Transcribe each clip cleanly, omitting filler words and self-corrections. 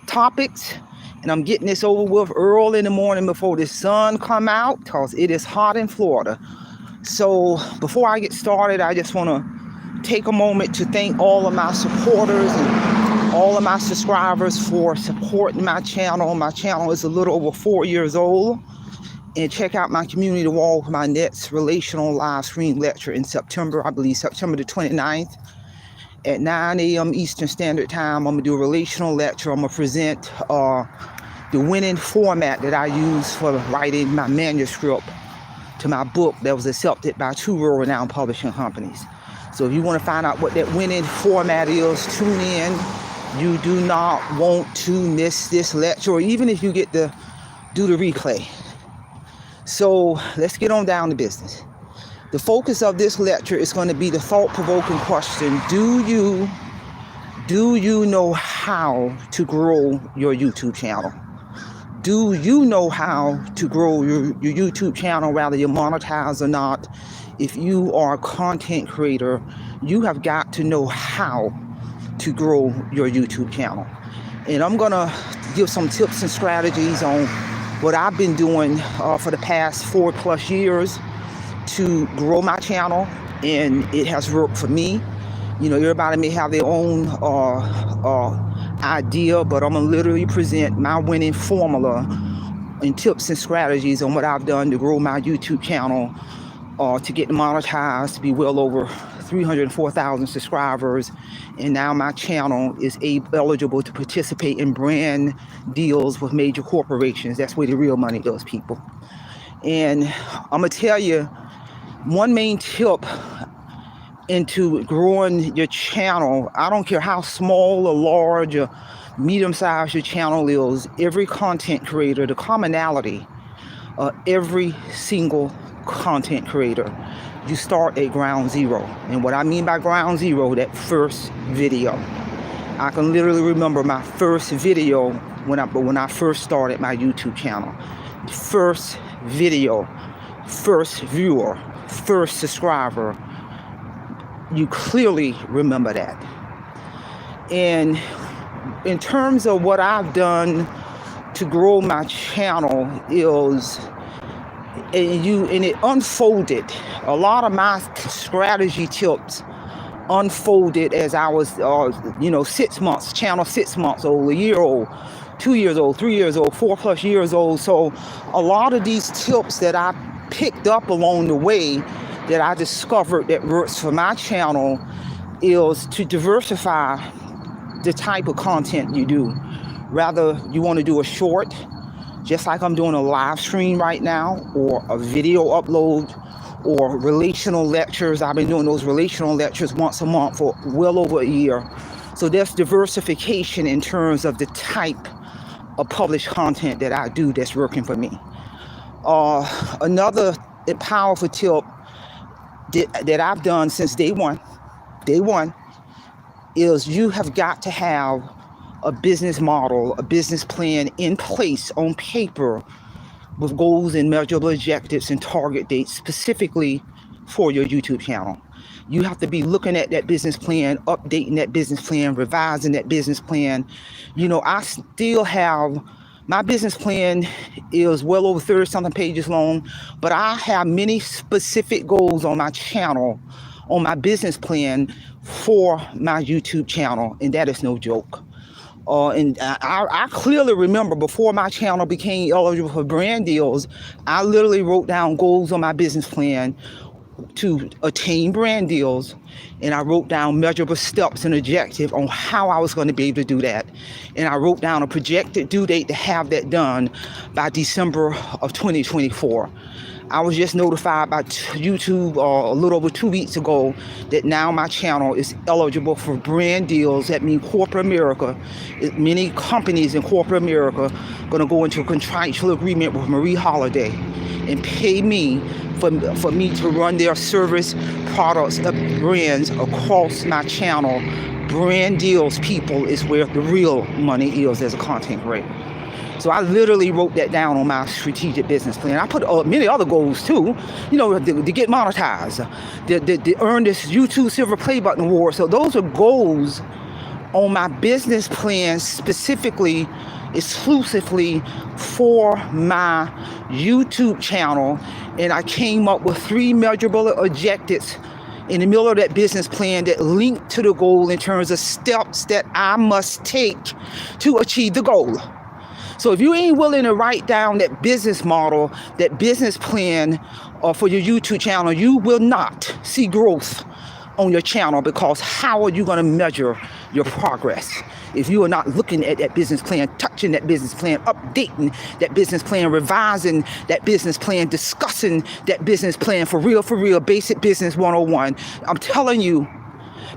topics, and I'm getting this over with early in the morning before the sun come out because it is hot in Florida. So before I get started, I just want to take a moment to thank all of my supporters and all of my subscribers for supporting my channel. My channel is a little over 4 years old. And check out my community wall for my next relational live stream lecture in September, I believe September the 29th at 9 a.m. Eastern Standard Time. I'm going to do a relational lecture. I'm going to present the winning format that I use for writing my manuscript to my book that was accepted by 2 world-renowned publishing companies. So if you want to find out what that winning format is, tune in. You do not want to miss this lecture, or even if you get to do the replay. So let's get on down to business. The focus of this lecture is going to be the thought-provoking question: Do you know how to grow your YouTube channel? Do you know how to grow your YouTube channel, whether you monetize or not? If you are a content creator, you have got to know how to grow your YouTube channel. And I'm going to give some tips and strategies on what I've been doing for the past 4+ years to grow my channel, and it has worked for me. You know, everybody may have their own idea, but I'm gonna literally present my winning formula and tips and strategies on what I've done to grow my YouTube channel, to get monetized, to be well over 304,000 subscribers, and now my channel is eligible to participate in brand deals with major corporations. That's where the real money goes, people. And I'm gonna tell you one main tip into growing your channel. I don't care how small or large or medium-sized your channel is. Every content creator, the commonality of every single content creator, you start at ground zero. And what I mean by ground zero, that first video. I can literally remember my first video when I first started my YouTube channel. First video, first viewer, first subscriber. You clearly remember that. And in terms of what I've done to grow my channel is, and it unfolded. A lot of my strategy tips unfolded as I was, 6 months, channel 6 months old, a year old, 2 years old, 3 years old, 4+ years old. So a lot of these tips that I picked up along the way that I discovered that works for my channel is to diversify the type of content you do. Rather, you want to do a short, just like I'm doing a live stream right now, or a video upload, or relational lectures. I've been doing those relational lectures once a month for well over a year. So there's diversification in terms of the type of published content that I do that's working for me. Another powerful tip that I've done since day one, is you have got to have a business model, a business plan in place on paper with goals and measurable objectives and target dates specifically for your YouTube channel. You have to be looking at that business plan, updating that business plan, revising that business plan. You know, I still have, my business plan is well over 30-something pages long, but I have many specific goals on my channel, on my business plan for my YouTube channel, and that is no joke. And I clearly remember before my channel became eligible for brand deals, I literally wrote down goals on my business plan to attain brand deals, and I wrote down measurable steps and objectives on how I was going to be able to do that. And I wrote down a projected due date to have that done by December of 2024. I was just notified by YouTube a little over 2 weeks ago that now my channel is eligible for brand deals. That means corporate America, many companies in corporate America are going to go into a contractual agreement with Marie Holiday and pay me for me to run their service, products, brands across my channel. Brand deals, people, is where the real money is as a content creator. So I literally wrote that down on my strategic business plan. I put many other goals too, to get monetized, to earn this YouTube Silver Play Button Award. So those are goals on my business plan specifically, exclusively for my YouTube channel. And I came up with 3 measurable objectives in the middle of that business plan that link to the goal in terms of steps that I must take to achieve the goal. So if you ain't willing to write down that business model, that business plan for your YouTube channel, you will not see growth on your channel, because how are you going to measure your progress if you are not looking at that business plan, touching that business plan, updating that business plan, revising that business plan, discussing that business plan for real, basic business 101. I'm telling you,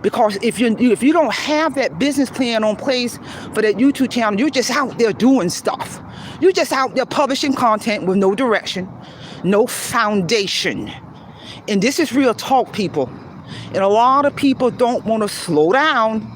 because if you don't have that business plan on place for that YouTube channel, you're just out there doing stuff. You're just out there publishing content with no direction, no foundation. And this is real talk, people. And a lot of people don't want to slow down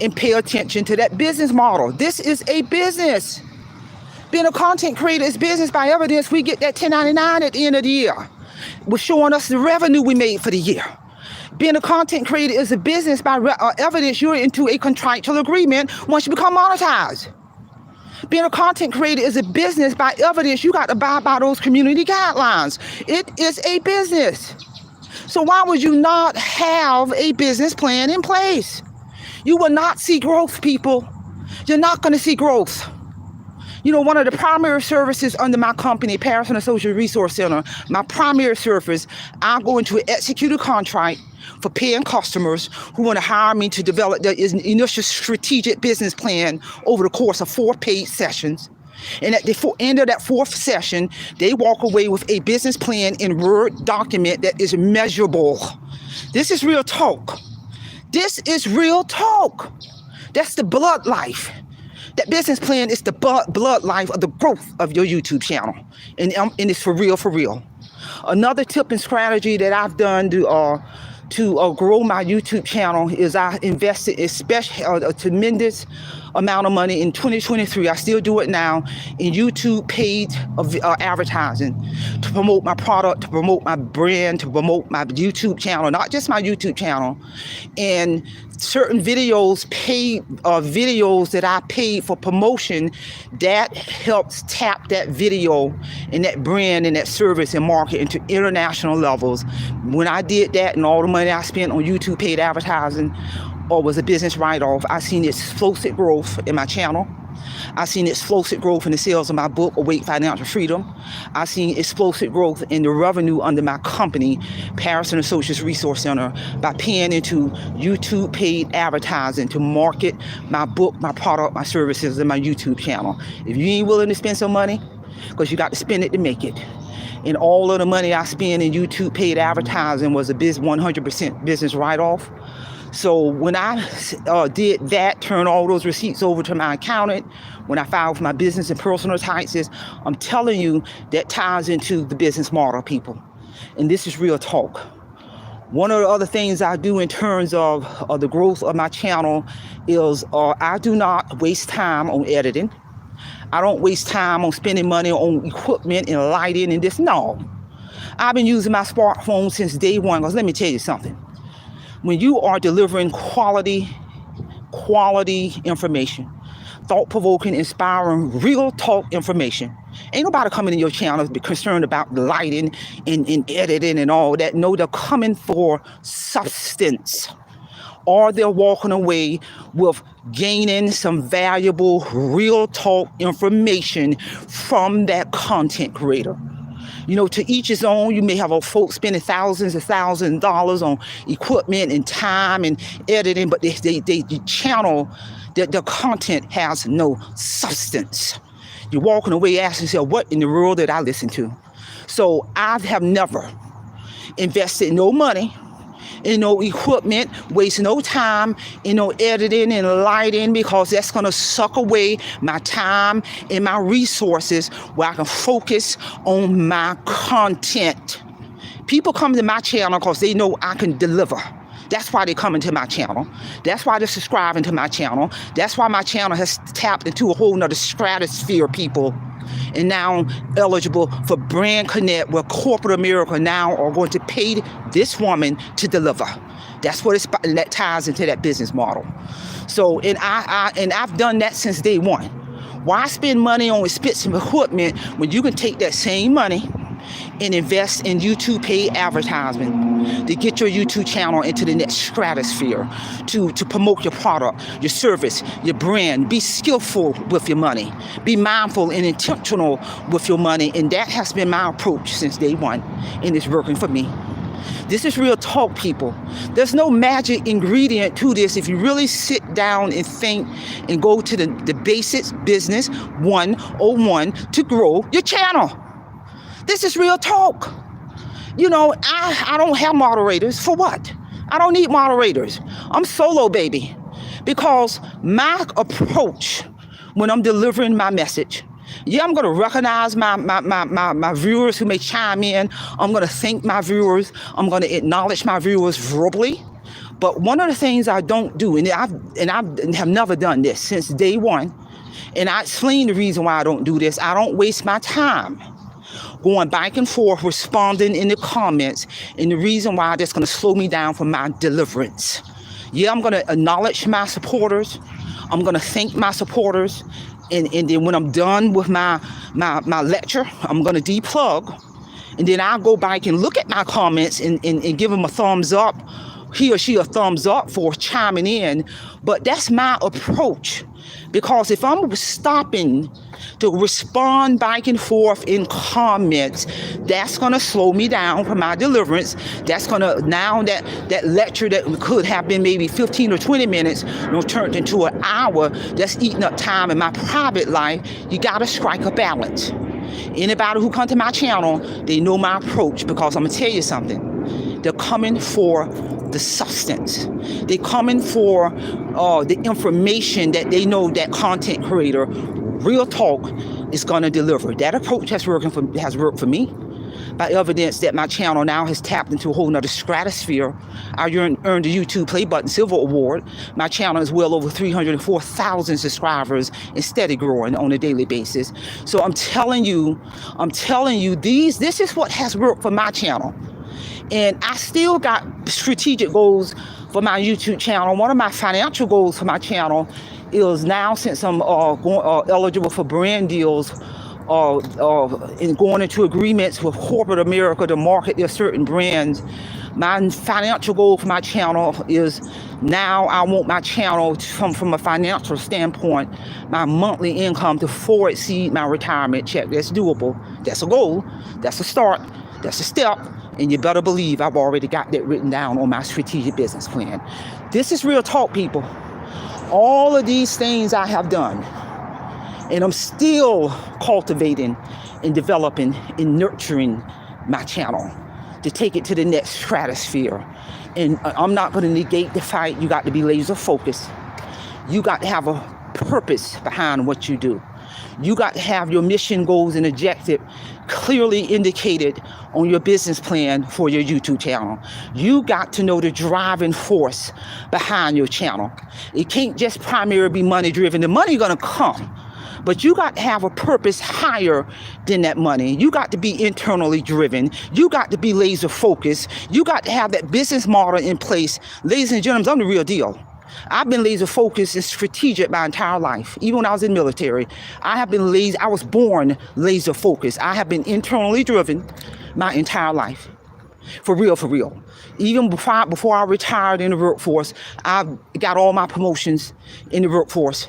and pay attention to that business model. This is a business. Being a content creator is business. By evidence, we get that 1099 at the end of the year. We're showing us the revenue we made for the year. Being a content creator is a business. By evidence, you're into a contractual agreement once you become monetized. Being a content creator is a business. By evidence, you got to abide by those community guidelines. It is a business. So why would you not have a business plan in place? You will not see growth, people. You're not going to see growth. You know, one of the primary services under my company, Paris and Social Resource Center, my primary service, I go into an executed contract for paying customers who want to hire me to develop their initial strategic business plan over the course of 4 paid sessions. And at the end of that 4th session, they walk away with a business plan in Word document that is measurable. This is real talk. This is real talk. That's the blood life. That business plan is the blood life of the growth of your YouTube channel. And it's for real. Another tip and strategy that I've done to grow my YouTube channel is I invested a tremendous amount of money in 2023. I still do it now in YouTube paid advertising to promote my product, to promote my brand, to promote my YouTube channel, not just my YouTube channel. And certain videos, paid videos that I paid for promotion, that helps tap that video and that brand and that service and market into international levels. When I did that and all the money I spent on YouTube paid advertising or was a business write-off, I seen explosive growth in my channel. I seen explosive growth in the sales of my book, Awake Financial Freedom. I seen explosive growth in the revenue under my company, Paris and Associates Resource Center, by paying into YouTube paid advertising to market my book, my product, my services, and my YouTube channel. If you ain't willing to spend some money, because you got to spend it to make it. And all of the money I spend in YouTube paid advertising was a 100% business write-off. So when I did that, turn all those receipts over to my accountant, when I filed for my business and personal taxes, I'm telling you, that ties into the business model, people. And this is real talk. One of the other things I do in terms of the growth of my channel is I do not waste time on editing. I don't waste time on spending money on equipment and lighting and this. No. I've been using my smartphone since day one, because let me tell you something. When you are delivering quality information, thought-provoking, inspiring, real talk information, ain't nobody coming in your channel to be concerned about the lighting and editing and all that. No, they're coming for substance. Or they're walking away with gaining some valuable real talk information from that content creator. You know, to each his own. You may have a folks spending thousands of dollars on equipment and time and editing, but the channel, the content has no substance. You're walking away asking yourself, what in the world did I listen to? So I have never invested no money in no equipment, waste no time in no editing and lighting, because that's going to suck away my time and my resources where I can focus on my content. People come to my channel because they know I can deliver. That's why they come into my channel. That's why they're subscribing to my channel. That's why my channel has tapped into a whole nother stratosphere, people. and now eligible for Brand Connect, where corporate America now are going to pay this woman to deliver. That's what that ties into that business model. So, and I've done that since day one. Why spend money on expensive equipment when you can take that same money and invest in YouTube paid advertisement to get your YouTube channel into the next stratosphere, to promote your product, your service, your brand. Be skillful with your money. Be mindful and intentional with your money. And that has been my approach since day one, and it's working for me. This is real talk, people. There's no magic ingredient to this if you really sit down and think and go to the basics business 101 to grow your channel. This is real talk. You know, I don't have moderators. For what? I don't need moderators. I'm solo, baby. Because my approach when I'm delivering my message, yeah, I'm going to recognize my viewers who may chime in. I'm going to thank my viewers. I'm going to acknowledge my viewers verbally. But one of the things I don't do, and I have never done this since day one, and I explain the reason why I don't do this. I don't waste my time going back and forth, responding in the comments, and the reason why that's going to slow me down from my deliverance. Yeah, I'm going to acknowledge my supporters. I'm going to thank my supporters. And then when I'm done with my lecture, I'm going to deplug. And then I'll go back and look at my comments and give them a thumbs up, he or she a thumbs up for chiming in. But that's my approach. Because if I'm stopping to respond back and forth in comments, that's going to slow me down from my deliverance. That's going to, now that lecture that could have been maybe 15 or 20 minutes, turned into an hour, that's eating up time in my private life. You got to strike a balance. Anybody who comes to my channel, they know my approach, because I'm going to tell you something. They're coming for the substance. They're coming for the information that they know that content creator, real talk, is going to deliver. That approach has worked for me, by evidence that my channel now has tapped into a whole nother stratosphere. I earned the YouTube Play Button Silver Award. My channel is well over 304,000 subscribers and steady growing on a daily basis. So I'm telling you, this is what has worked for my channel. And I still got strategic goals for my YouTube channel. One of my financial goals for my channel is now, since I'm eligible for brand deals, and going into agreements with corporate America to market their certain brands, my financial goal for my channel is, now I want my channel to, from a financial standpoint, my monthly income to far exceed my retirement check. That's doable. That's a goal. That's a start. That's a step. And you better believe I've already got that written down on my strategic business plan. This is real talk, people. All of these things I have done, and I'm still cultivating and developing and nurturing my channel to take it to the next stratosphere. And I'm not going to negate the fight. You got to be laser focused. You got to have a purpose behind what you do. You got to have your mission, goals, and objective clearly indicated on your business plan for your YouTube channel. You got to know the driving force behind your channel. It can't just primarily be money driven. The money gonna come, but you got to have a purpose higher than that money. You got to be internally driven. You got to be laser focused. You got to have that business model in place. Ladies and gentlemen, I'm the real deal. I've been laser focused and strategic my entire life. Even when I was in the military, I was born laser focused. I have been internally driven my entire life. For real. Even before I retired in the workforce, I got all my promotions in the workforce.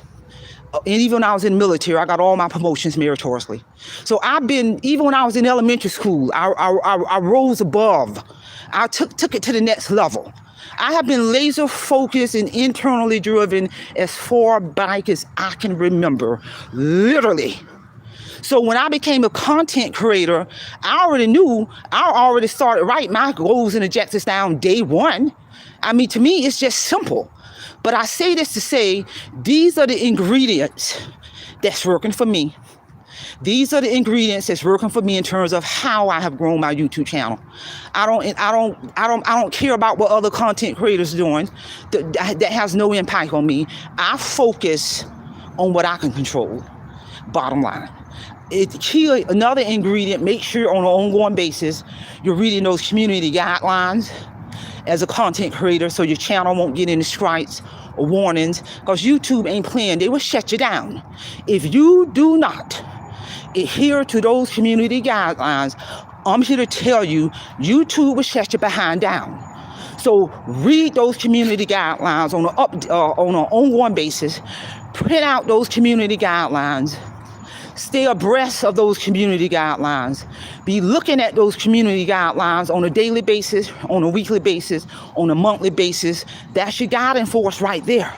And even when I was in the military, I got all my promotions meritoriously. So even when I was in elementary school, I rose above. I took it to the next level. I have been laser focused and internally driven as far back as I can remember, literally. So when I became a content creator, I already started writing my goals and objectives down day one. I mean, to me, it's just simple. But I say this to say, these are the ingredients that's working for me. These are the ingredients that's working for me in terms of how I have grown my YouTube channel. I don't care about what other content creators are doing. That has no impact on me. I focus on what I can control. Bottom line. Another ingredient, make sure on an ongoing basis you're reading those community guidelines as a content creator, so your channel won't get any strikes or warnings, because YouTube ain't playing. They will shut you down if you do not adhere to those community guidelines. I'm here to tell you, YouTube will shut your behind down. So read those community guidelines on an ongoing basis. Print out those community guidelines. Stay abreast of those community guidelines. Be looking at those community guidelines on a daily basis, on a weekly basis, on a monthly basis. That's your guiding force right there.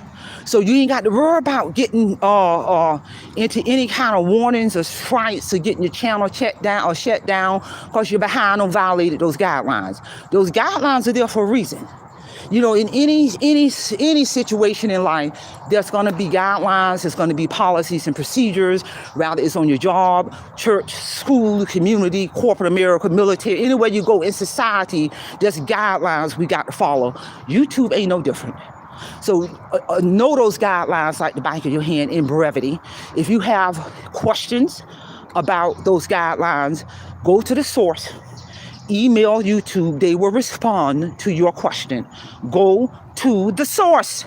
So you ain't got to worry about getting into any kind of warnings or strikes or getting your channel shut down because you're behind on violating those guidelines. Those guidelines are there for a reason. You know, in any situation in life, there's going to be guidelines, there's going to be policies and procedures, whether it's on your job, church, school, community, corporate America, military, anywhere you go in society, there's guidelines we got to follow. YouTube ain't no different. So know those guidelines like the back of your hand in brevity. If you have questions about those guidelines, go to the source. Email YouTube. They will respond to your question. Go to the source.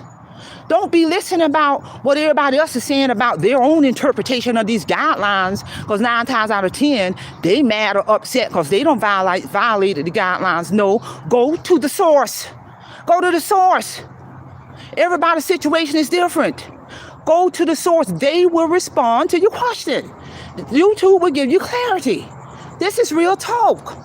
Don't be listening about what everybody else is saying about their own interpretation of these guidelines, because 9 times out of 10, they mad or upset because they don't violated the guidelines. No, go to the source. Go to the source. Everybody's situation is different. Go to the source. They will respond to your question. YouTube will give you clarity. This is real talk.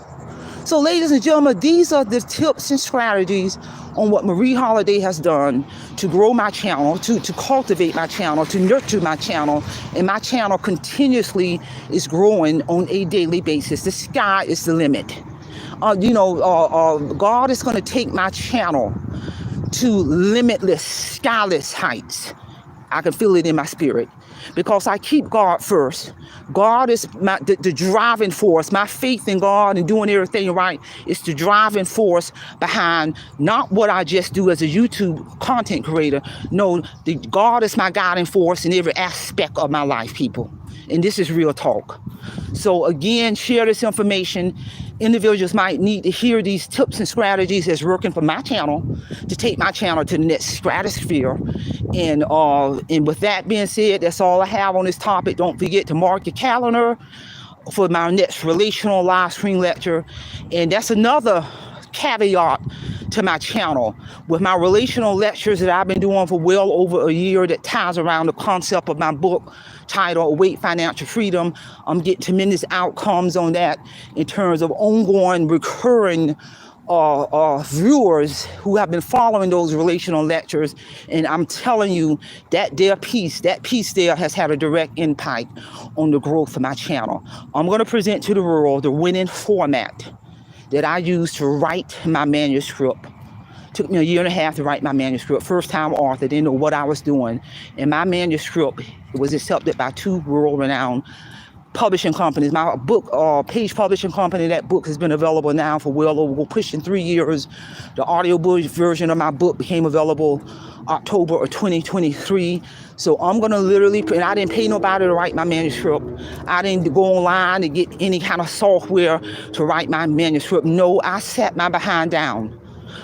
So ladies and gentlemen, these are the tips and strategies on what Marie Holiday has done to grow my channel, to cultivate my channel, to nurture my channel. And my channel continuously is growing on a daily basis. The sky is the limit. God is going to take my channel to limitless, skyless heights. I can feel it in my spirit because I keep God first. God is the driving force. My faith in God and doing everything right is the driving force behind not what I just do as a YouTube content creator. No, God is my guiding force in every aspect of my life, people. And this is real talk. So again, share this information. Individuals might need to hear these tips and strategies that's working for my channel to take my channel to the next stratosphere. And with that being said, that's all I have on this topic. Don't forget to mark your calendar for my next relational live stream lecture. And that's another caveat to my channel. With my relational lectures that I've been doing for well over a year, that ties around the concept of my book titled Await Financial Freedom, I'm getting tremendous outcomes on that in terms of ongoing, recurring viewers who have been following those relational lectures. And I'm telling you that that piece there has had a direct impact on the growth of my channel. I'm going to present to the world the winning format that I used to write my manuscript. Took me a year and a half to write my manuscript. First time author, didn't know what I was doing. And my manuscript was accepted by 2 world-renowned publishing companies. My book, Page Publishing Company, that book has been available now for well over pushing 3 years. The audiobook version of my book became available October of 2023. So I'm going to literally, and I didn't pay nobody to write my manuscript. I didn't go online to get any kind of software to write my manuscript. No, I sat my behind down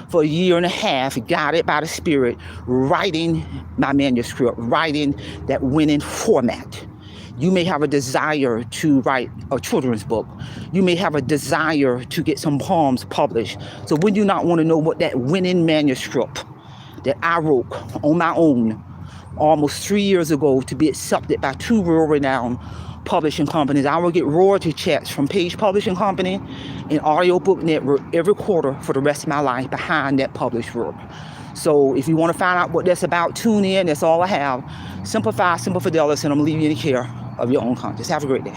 for a year and a half, guided by the Spirit, writing my manuscript, writing that winning format. You may have a desire to write a children's book. You may have a desire to get some poems published. So would you not want to know what that winning manuscript that I wrote on my own almost 3 years ago to be accepted by 2 world-renowned publishing companies? I will get royalty checks from Page Publishing Company and Audiobook Network every quarter for the rest of my life behind that published work. So if you want to find out what that's about, tune in. That's all I have. Simplify, Simple Fidelis, and I'm leaving you in the care of your own conscience. Have a great day.